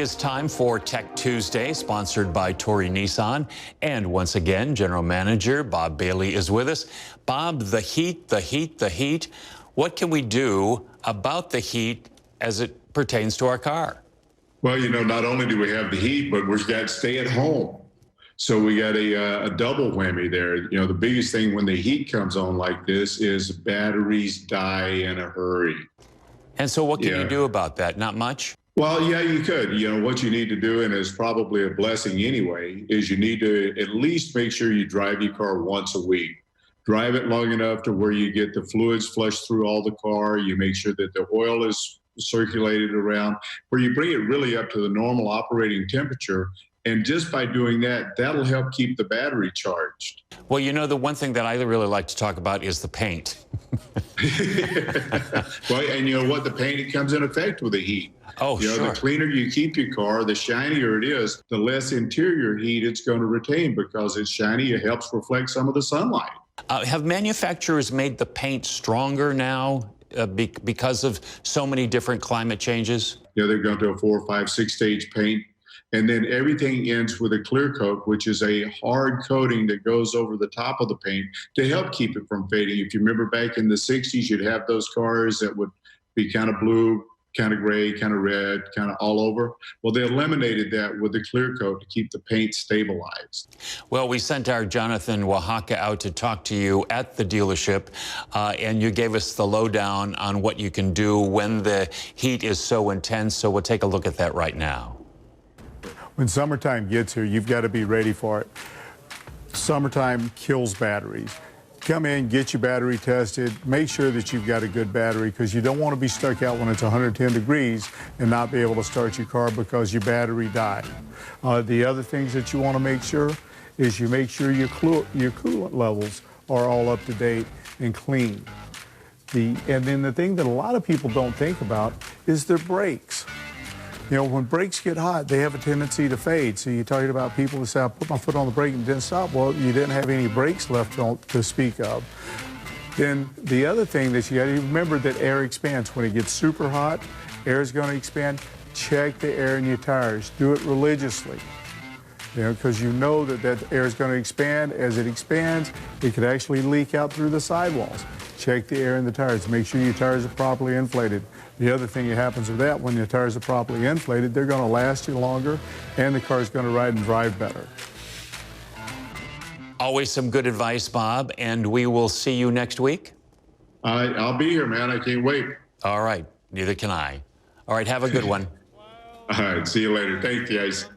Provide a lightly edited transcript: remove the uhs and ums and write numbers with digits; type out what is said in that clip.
is time for Tech Tuesday, sponsored by Tory Nissan. And once again, General Manager Bob Bailey is with us. Bob, the heat, the heat, the heat. What can we do about the heat as it pertains to our car? Well, not only do we have the heat, but we've got stay at home. So we got a double whammy there. The biggest thing when the heat comes on like this is batteries die in a hurry. And so what can you do about that? Not much? Well, yeah, you could. What you need to do, and it's probably a blessing anyway, is you need to at least make sure you drive your car once a week. Drive it long enough to where you get the fluids flushed through all the car. You make sure that the oil is circulated around, where you bring it really up to the normal operating temperature. And just by doing that, that'll help keep the battery charged. Well, the one thing that I really like to talk about is the paint. Well, and you know what? The paint, it comes in effect with the heat. Oh, sure. The cleaner you keep your car, the shinier it is, the less interior heat it's going to retain, because it's shiny. It helps reflect some of the sunlight. Have manufacturers made the paint stronger now because of so many different climate changes? They're going to a 4, 5, 6-stage paint. And then everything ends with a clear coat, which is a hard coating that goes over the top of the paint to help keep it from fading. If you remember back in the 60s, you'd have those cars that would be kind of blue, kind of gray, kind of red, kind of all over. Well, they eliminated that with the clear coat to keep the paint stabilized. Well, we sent our Jonathan Oaxaca out to talk to you at the dealership, and you gave us the lowdown on what you can do when the heat is so intense. So we'll take a look at that right now. When summertime gets here, you've got to be ready for it. Summertime kills batteries. Come in, get your battery tested, make sure that you've got a good battery, because you don't want to be stuck out when it's 110 degrees and not be able to start your car because your battery died. The other things that you want to make sure is you make sure your coolant levels are all up to date and clean. And then the thing that a lot of people don't think about is their brakes. When brakes get hot, they have a tendency to fade. So you're talking about people who say, I put my foot on the brake and it didn't stop. Well, you didn't have any brakes left to speak of. Then the other thing that you got to remember, that air expands. When it gets super hot, air is going to expand. Check the air in your tires. Do it religiously. Because that air is going to expand. As it expands, it could actually leak out through the sidewalls. Check the air in the tires. Make sure your tires are properly inflated. The other thing that happens with that, when your tires are properly inflated, they're going to last you longer, and the car is going to ride and drive better. Always some good advice, Bob, and we will see you next week. I'll be here, man. I can't wait. All right. Neither can I. All right. Have a good one. All right. See you later. Thank you, guys.